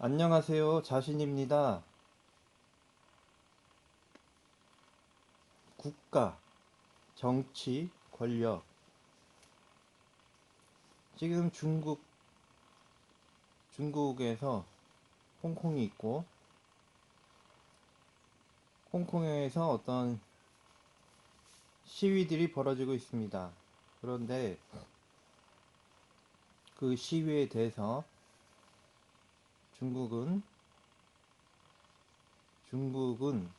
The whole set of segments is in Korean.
안녕하세요. 자신입니다. 국가, 정치, 권력. 지금 중국에서 홍콩이 있고, 홍콩에서 어떤 시위들이 벌어지고 있습니다. 그런데 그 시위에 대해서 중국은, 중국은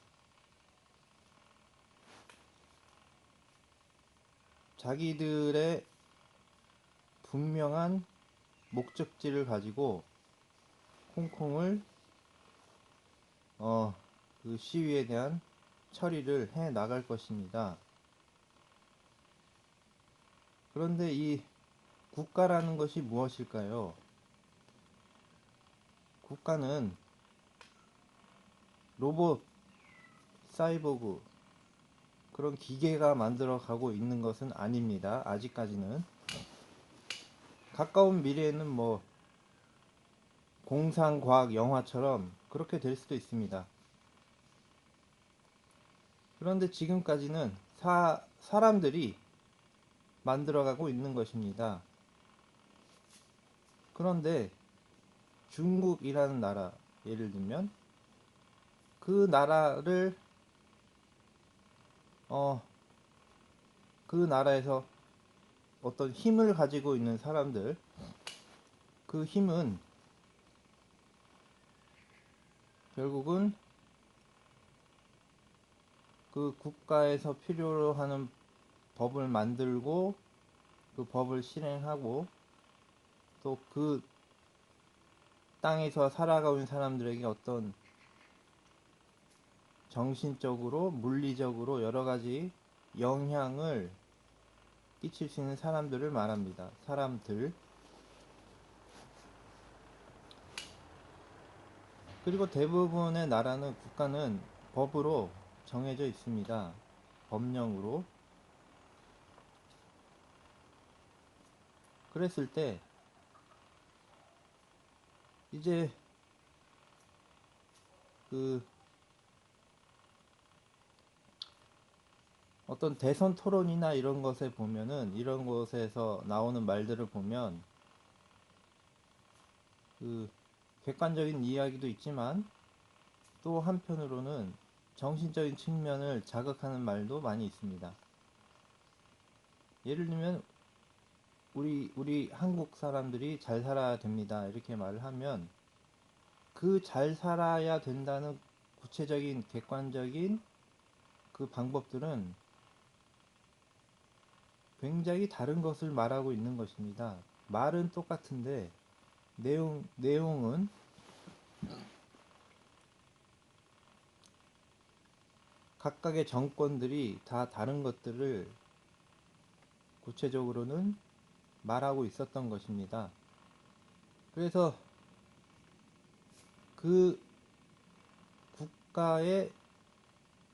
자기들의 분명한 목적지를 가지고 홍콩을 그 시위에 대한 처리를 해 나갈 것입니다. 그런데 이 국가라는 것이 무엇일까요? 국가는 로봇, 사이보그, 그런 기계가 만들어 가고 있는 것은 아닙니다. 아직까지는. 가까운 미래에는 뭐 공상과학 영화처럼 그렇게 될 수도 있습니다. 그런데 지금까지는 사람들이 만들어 가고 있는 것입니다. 그런데 중국이라는 나라, 예를 들면 그 나라를 어, 그 나라에서 어떤 힘을 가지고 있는 사람들, 그 힘은 결국은 그 국가에서 필요로 하는 법을 만들고 그 법을 실행하고 또 그 땅에서 살아가고 있는 사람들에게 어떤 정신적으로, 물리적으로 여러 가지 영향을 끼칠 수 있는 사람들을 말합니다. 사람들. 그리고 대부분의 나라는, 국가는 법으로 정해져 있습니다. 법령으로. 그랬을 때 이제 그 어떤 대선 토론이나 이런 것에 보면은, 이런 곳에서 나오는 말들을 보면 그 객관적인 이야기도 있지만 또 한편으로는 정신적인 측면을 자극하는 말도 많이 있습니다. 예를 들면 우리 한국 사람들이 잘 살아야 됩니다, 이렇게 말을 하면 그 잘 살아야 된다는 구체적인 객관적인 그 방법들은 굉장히 다른 것을 말하고 있는 것입니다. 말은 똑같은데 내용은 각각의 정권들이 다 다른 것들을 구체적으로는 말하고 있었던 것입니다. 그래서 그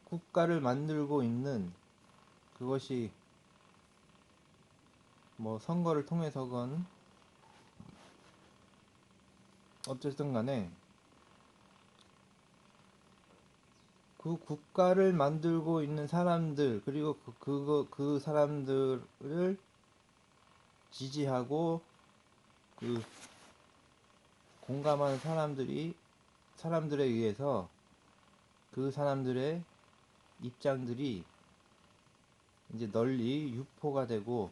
국가를 만들고 있는, 그것이 뭐 선거를 통해서건 어쨌든 간에 그 국가를 만들고 있는 사람들, 그리고 그 사람들을 지지하고 그 공감하는 사람들에 의해서 그 사람들의 입장들이 이제 널리 유포가 되고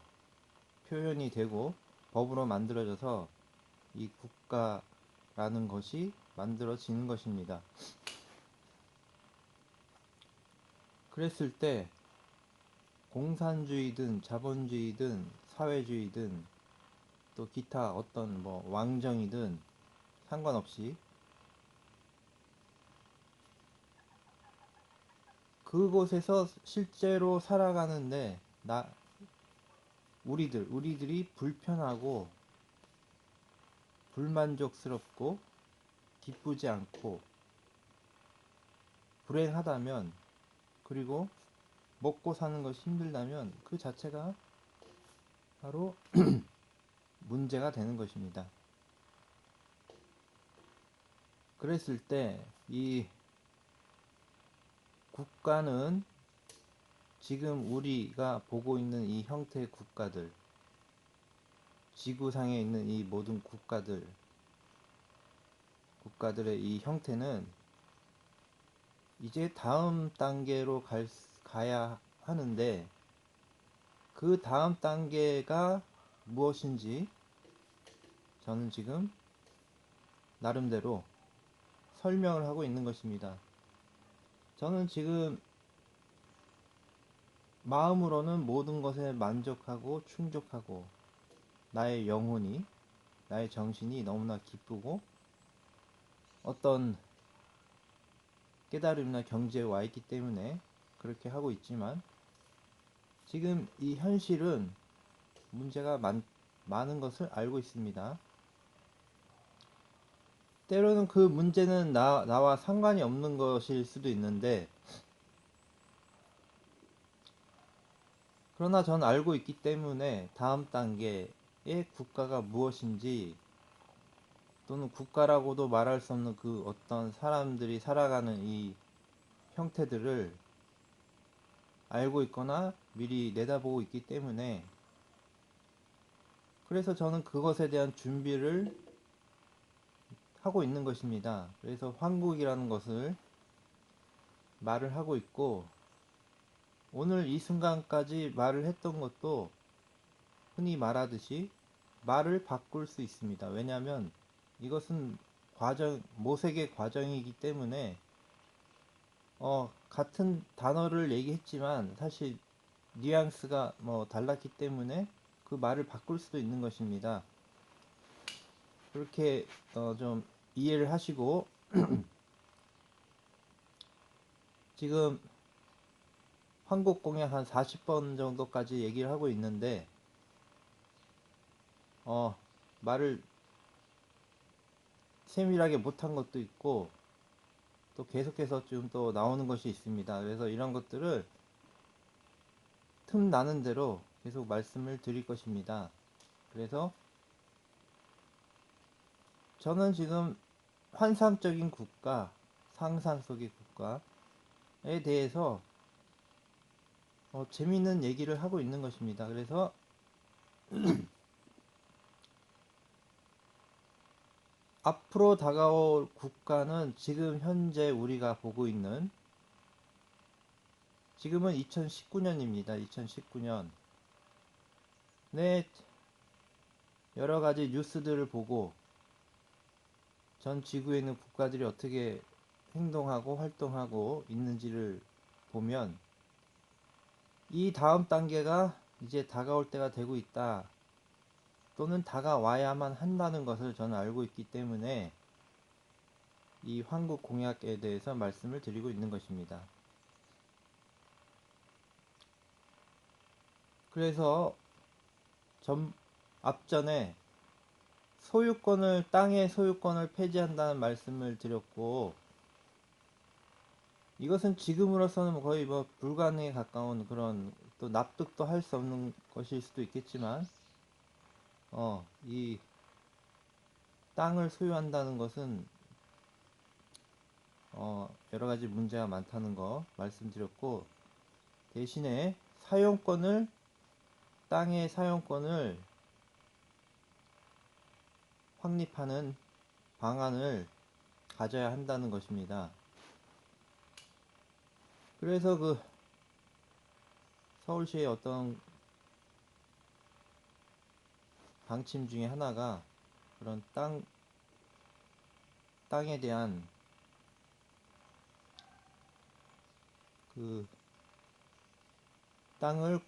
표현이 되고 법으로 만들어져서 이 국가라는 것이 만들어지는 것입니다. 그랬을 때 공산주의든 자본주의든 사회주의든 또 기타 어떤 뭐 왕정이든 상관없이 그곳에서 실제로 살아가는데 우리들이 불편하고 불만족스럽고 기쁘지 않고 불행하다면, 그리고 먹고 사는 것이 힘들다면 그 자체가 바로 문제가 되는 것입니다. 그랬을 때 이 국가는 지금 우리가 보고 있는 이 형태의 국가들, 지구상에 있는 이 모든 국가들의 이 형태는 이제 다음 단계로 가야 하는데, 그 다음 단계가 무엇인지 저는 지금 나름대로 설명을 하고 있는 것입니다. 저는 지금 마음으로는 모든 것에 만족하고 충족하고, 나의 영혼이, 나의 정신이 너무나 기쁘고 어떤 깨달음이나 경지에 와 있기 때문에 그렇게 하고 있지만, 지금 이 현실은 문제가 많은 것을 알고 있습니다. 때로는 그 문제는 나와 상관이 없는 것일 수도 있는데, 그러나 전 알고 있기 때문에 다음 단계의 국가가 무엇인지, 또는 국가라고도 말할 수 없는 그 어떤 사람들이 살아가는 이 형태들을 알고 있거나 미리 내다보고 있기 때문에, 그래서 저는 그것에 대한 준비를 하고 있는 것입니다. 그래서 황국이라는 것을 말을 하고 있고, 오늘 이 순간까지 말을 했던 것도 흔히 말하듯이 말을 바꿀 수 있습니다. 왜냐하면 이것은 모색의 과정이기 때문에, 같은 단어를 얘기했지만 사실 뉘앙스가 달랐기 때문에 그 말을 바꿀 수도 있는 것입니다. 그렇게 좀 이해를 하시고, 지금 한국공약 한 40번 정도까지 얘기를 하고 있는데, 말을 세밀하게 못한 것도 있고 또 계속해서 좀 또 나오는 것이 있습니다. 그래서 이런 것들을 틈 나는 대로 계속 말씀을 드릴 것입니다. 그래서 저는 지금 환상적인 국가, 상상 속의 국가에 대해서 재미있는 얘기를 하고 있는 것입니다. 그래서 앞으로 다가올 국가는 지금 현재 우리가 보고 있는, 지금은 2019년입니다. 2019년. 네, 여러 가지 뉴스들을 보고 전 지구에 있는 국가들이 어떻게 행동하고 활동하고 있는지를 보면, 이 다음 단계가 이제 다가올 때가 되고 있다, 또는 다가와야만 한다는 것을 저는 알고 있기 때문에 이 한국 공약에 대해서 말씀을 드리고 있는 것입니다. 그래서 앞전에 땅의 소유권을 폐지한다는 말씀을 드렸고, 이것은 지금으로서는 거의 불가능에 가까운 그런, 또 납득도 할 수 없는 것일 수도 있겠지만, 이 땅을 소유한다는 것은 여러 가지 문제가 많다는 거 말씀드렸고, 대신에 땅의 사용권을 확립하는 방안을 가져야 한다는 것입니다. 그래서 서울시의 어떤 방침 중에 하나가 그런 땅에 대한 그 땅을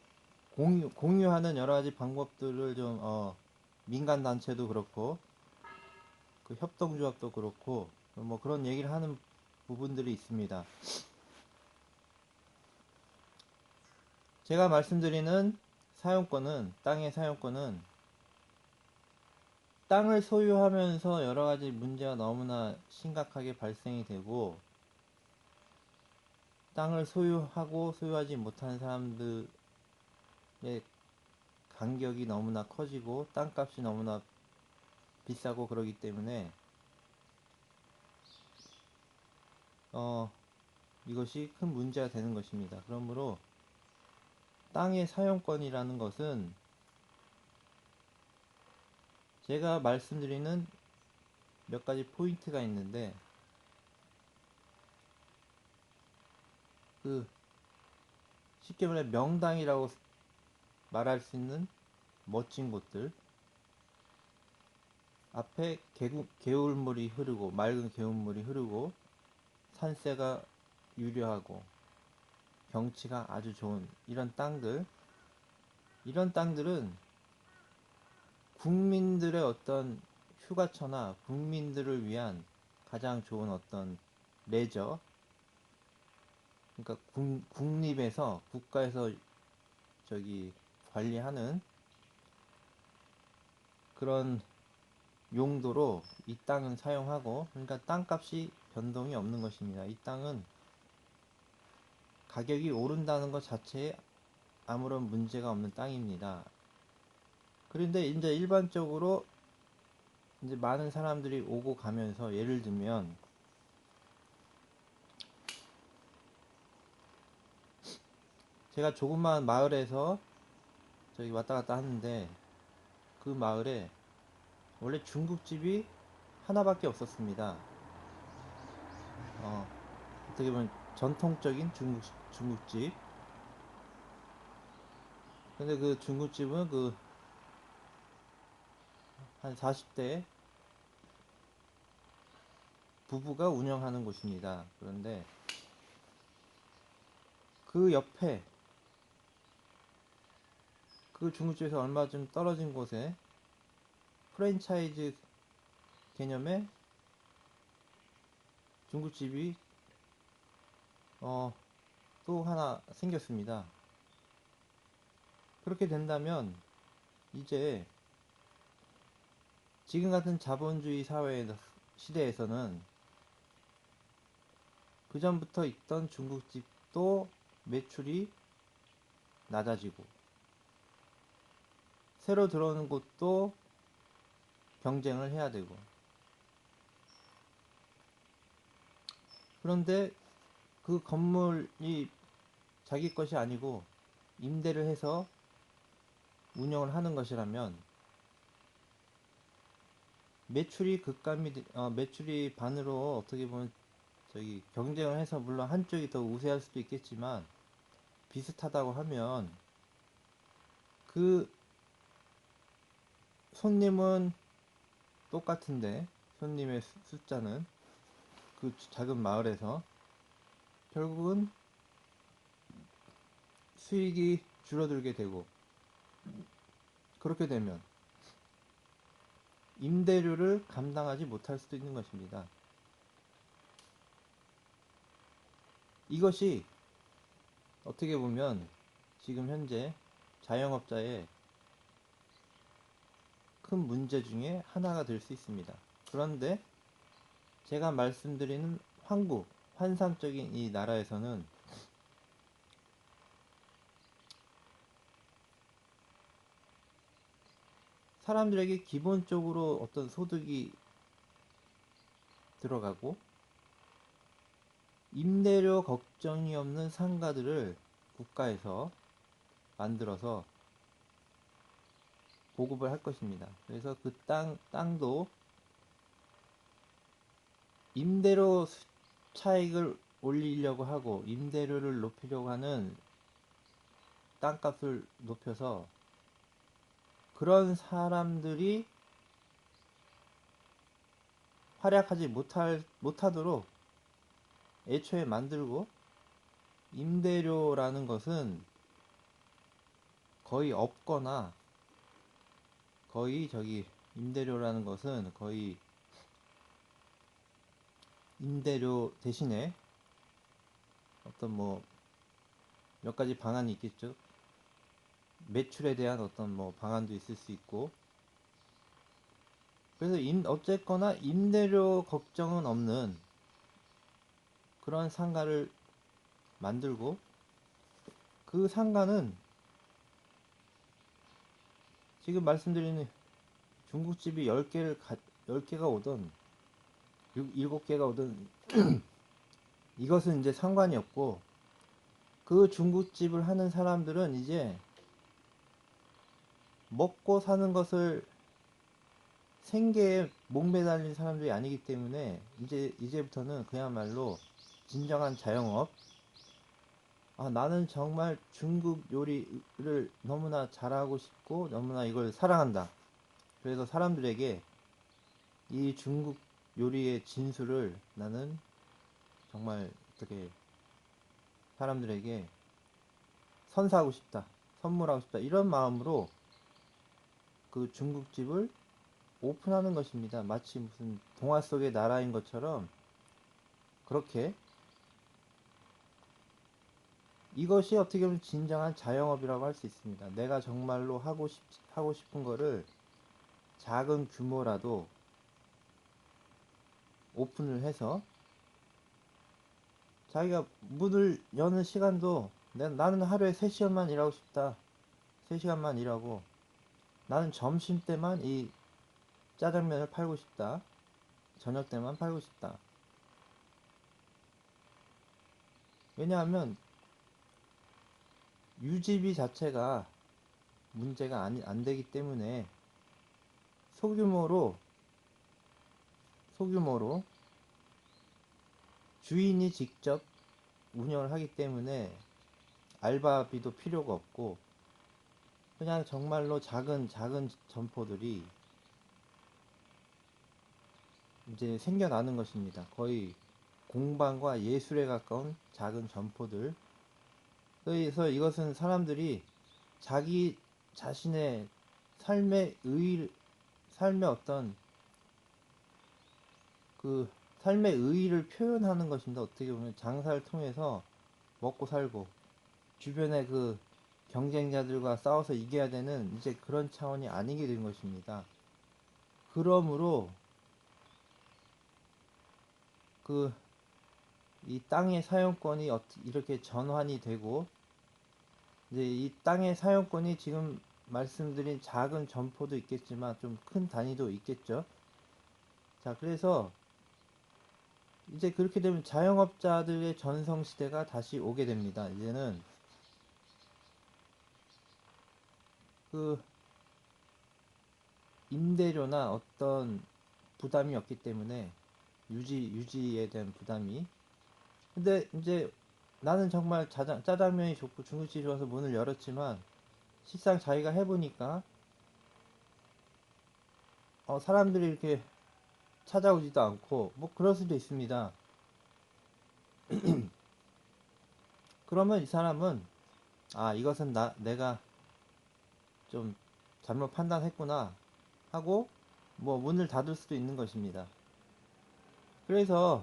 공유하는 여러 가지 방법들을 좀 민간 단체도 그렇고 그 협동조합도 그렇고 그런 얘기를 하는 부분들이 있습니다. 제가 말씀드리는 땅의 사용권은 땅을 소유하면서 여러 가지 문제가 너무나 심각하게 발생이 되고, 땅을 소유하고 소유하지 못하는 사람들의 간격이 너무나 커지고 땅값이 너무나 비싸고 그러기 때문에 이것이 큰 문제가 되는 것입니다. 그러므로 땅의 사용권이라는 것은 제가 말씀드리는 몇 가지 포인트가 있는데, 그 쉽게 말해 명당이라고 말할 수 있는 멋진 곳들, 앞에 개울물이 흐르고 맑은 개울물이 흐르고 산세가 유려하고 경치가 아주 좋은 이런 땅들은 국민들의 어떤 휴가처나 국민들을 위한 가장 좋은 어떤 레저, 그러니까 국립에서 국가에서 저기 관리하는 그런 용도로 이 땅은 사용하고, 그러니까 땅값이 변동이 없는 것입니다. 이 땅은 가격이 오른다는 것 자체에 아무런 문제가 없는 땅입니다. 그런데 이제 일반적으로 이제 많은 사람들이 오고 가면서, 예를 들면 제가 조그마한 마을에서 저기 왔다 갔다 하는데, 그 마을에 원래 중국집이 하나밖에 없었습니다. 어떻게 보면 전통적인 중국집. 근데 그 중국집은 그 한 40대 부부가 운영하는 곳입니다. 그런데 그 옆에, 그 중국집에서 얼마 좀 떨어진 곳에 프랜차이즈 개념의 중국집이 또 하나 생겼습니다. 그렇게 된다면 이제 지금 같은 자본주의 시대에서는 그 전부터 있던 중국집도 매출이 낮아지고, 새로 들어오는 곳도 경쟁을 해야 되고, 그런데 그 건물이 자기 것이 아니고 임대를 해서 운영을 하는 것이라면 매출이 반으로 어떻게 보면 저기 경쟁을 해서, 물론 한쪽이 더 우세할 수도 있겠지만 비슷하다고 하면, 그 손님은 똑같은데 손님의 숫자는 그 작은 마을에서 결국은 수익이 줄어들게 되고, 그렇게 되면 임대료를 감당하지 못할 수도 있는 것입니다. 이것이 어떻게 보면 지금 현재 자영업자의 큰 문제 중에 하나가 될 수 있습니다. 그런데 제가 말씀드리는 환상적인 이 나라에서는 사람들에게 기본적으로 어떤 소득이 들어가고, 임대료 걱정이 없는 상가들을 국가에서 만들어서 보급을 할 것입니다. 그래서 그 땅도 임대료 차익을 올리려고 하고 임대료를 높이려고 하는 땅값을 높여서 그런 사람들이 활약하지 못하도록 애초에 만들고, 임대료라는 것은 거의 없거나, 임대료라는 것은 거의 임대료 대신에 어떤 몇 가지 방안이 있겠죠. 매출에 대한 어떤 방안도 있을 수 있고, 그래서 어쨌거나 임대료 걱정은 없는 그런 상가를 만들고, 그 상가는 지금 말씀드리는 중국집이 10개가 오든 7개가 오든 이것은 이제 상관이 없고, 그 중국집을 하는 사람들은 이제 먹고 사는 것을 생계에 목매달린 사람들이 아니기 때문에 이제부터는 그야말로 진정한 자영업. 나는 정말 중국 요리를 너무나 잘하고 싶고 너무나 이걸 사랑한다. 그래서 사람들에게 이 중국 요리의 진수를 나는 정말 어떻게 사람들에게 선사하고 싶다, 선물하고 싶다, 이런 마음으로 그 중국집을 오픈하는 것입니다. 마치 무슨 동화 속의 나라인 것처럼 그렇게. 이것이 어떻게 보면 진정한 자영업이라고 할 수 있습니다. 내가 정말로 하고 싶은 거를 작은 규모라도 오픈을 해서 자기가 문을 여는 시간도 나는 하루에 3시간만 일하고 싶다. 3시간만 일하고 나는 점심 때만 이 짜장면을 팔고 싶다. 저녁 때만 팔고 싶다. 왜냐하면 유지비 자체가 문제가 안 되기 때문에 소규모로 소규모로 주인이 직접 운영을 하기 때문에 알바비도 필요가 없고 그냥 정말로 작은 점포들이 이제 생겨나는 것입니다. 거의 공방과 예술에 가까운 작은 점포들. 그래서 이것은 사람들이 자기 자신의 삶의 삶의 어떤 그 삶의 의의를 표현하는 것입니다. 어떻게 보면 장사를 통해서 먹고 살고 주변의 그 경쟁자들과 싸워서 이겨야 되는 이제 그런 차원이 아니게 된 것입니다. 그러므로 그 이 땅의 사용권이 이렇게 전환이 되고 이제 이 땅의 사용권이 지금 말씀드린 작은 점포도 있겠지만 좀 큰 단위도 있겠죠. 자, 그래서 이제 그렇게 되면 자영업자들의 전성시대가 다시 오게 됩니다. 이제는 그 임대료나 어떤 부담이 없기 때문에 유지에 대한 부담이. 근데 이제 나는 정말 짜장면이 좋고 중국집이 좋아서 문을 열었지만 실상 자기가 해보니까 사람들이 이렇게 찾아오지도 않고 뭐 그럴 수도 있습니다. 그러면 이 사람은 이것은 내가 좀 잘못 판단했구나 하고 뭐 문을 닫을 수도 있는 것입니다. 그래서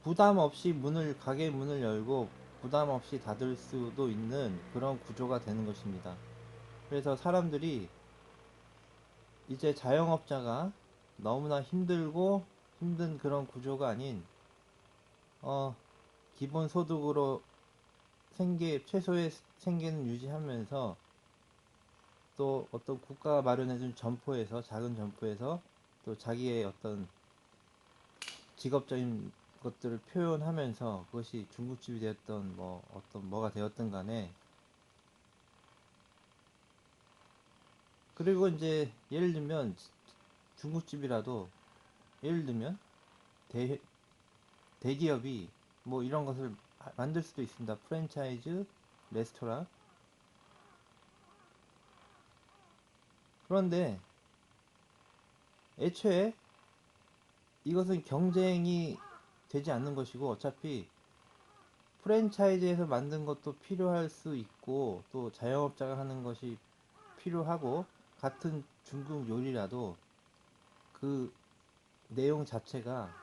부담 없이 가게 문을 열고 부담 없이 닫을 수도 있는 그런 구조가 되는 것입니다. 그래서 사람들이 이제 자영업자가 너무나 힘들고 힘든 그런 구조가 아닌 기본 소득으로 최소의 생계는 유지하면서 또 어떤 국가가 마련해준 작은 점포에서 또 자기의 어떤 직업적인 것들을 표현하면서 그것이 중국집이 되었던 뭐가 되었든 간에. 그리고 이제 예를 들면 중국집이라도 예를 들면 대, 대기업이 뭐 이런 것을 만들 수도 있습니다. 프랜차이즈 레스토랑. 그런데 애초에 이것은 경쟁이 되지 않는 것이고 어차피 프랜차이즈에서 만든 것도 필요할 수 있고 또 자영업자가 하는 것이 필요하고 같은 중국 요리라도 그 내용 자체가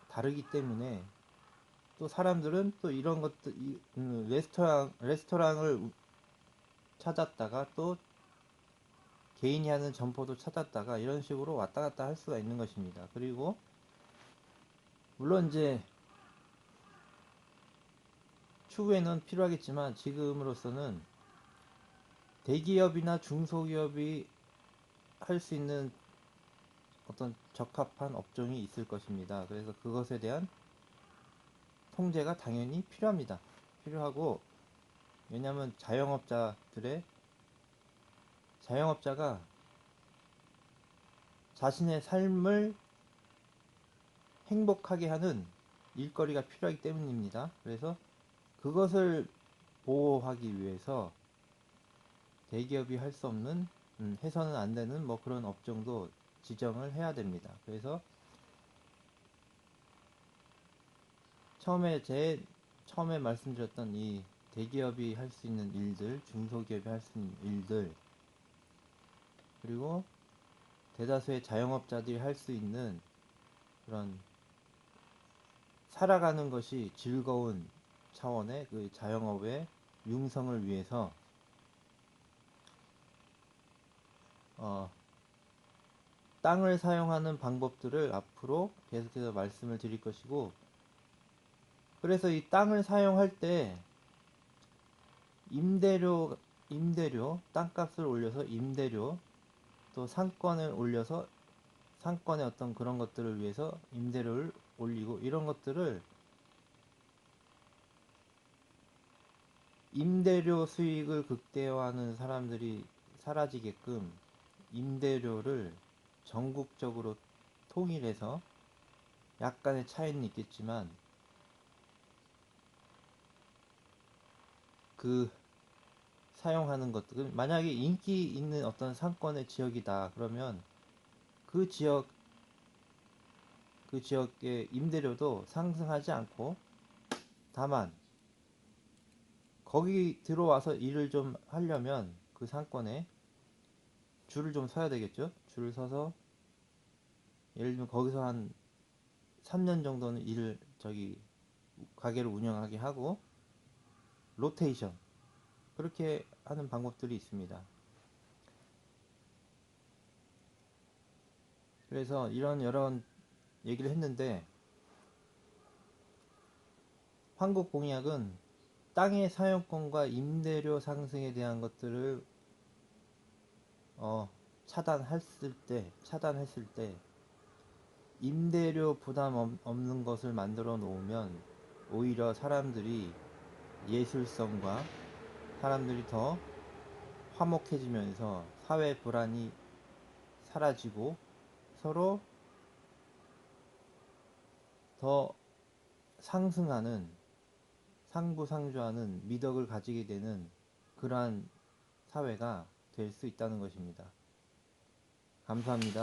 다르기 때문에 또 사람들은 또 이런 것들 레스토랑을 찾았다가 또 개인이 하는 점포도 찾았다가 이런 식으로 왔다 갔다 할 수가 있는 것입니다. 그리고 물론 이제 추후에는 필요하겠지만 지금으로서는 대기업이나 중소기업이 할 수 있는 어떤 적합한 업종이 있을 것입니다. 그래서 그것에 대한 통제가 당연히 필요합니다. 필요하고, 왜냐하면 자영업자가 자신의 삶을 행복하게 하는 일거리가 필요하기 때문입니다. 그래서 그것을 보호하기 위해서 대기업이 할 수 없는, 해서는 안 되는 뭐 그런 업종도 지정을 해야 됩니다. 그래서 처음에 말씀드렸던 이 대기업이 할 수 있는 일들, 중소기업이 할 수 있는 일들, 그리고 대다수의 자영업자들이 할 수 있는 그런 살아가는 것이 즐거운 차원의 그 자영업의 융성을 위해서 땅을 사용하는 방법들을 앞으로 계속해서 말씀을 드릴 것이고, 그래서 이 땅을 사용할 때 땅값을 올려서 임대료, 또 상권을 올려서 상권의 어떤 그런 것들을 위해서 임대료를 올리고, 이런 것들을 임대료 수익을 극대화하는 사람들이 사라지게끔 임대료를 전국적으로 통일해서, 약간의 차이는 있겠지만 그 사용하는 것들은, 만약에 인기 있는 어떤 상권의 지역이다 그러면 그 지역 그 지역의 임대료도 상승하지 않고, 다만 거기 들어와서 일을 좀 하려면 그 상권에 줄을 좀 서야 되겠죠. 줄을 서서 예를 들면 거기서 한 3년 정도는 가게를 운영하게 하고, 로테이션, 그렇게 하는 방법들이 있습니다. 그래서 이런 여러 얘기를 했는데, 한국공약은 땅의 사용권과 임대료 상승에 대한 것들을 차단했을 때 임대료 부담 없는 것을 만들어 놓으면 오히려 사람들이 더 화목해지면서 사회 불안이 사라지고, 서로 더 상부상조하는 미덕을 가지게 되는 그러한 사회가 될 수 있다는 것입니다. 감사합니다.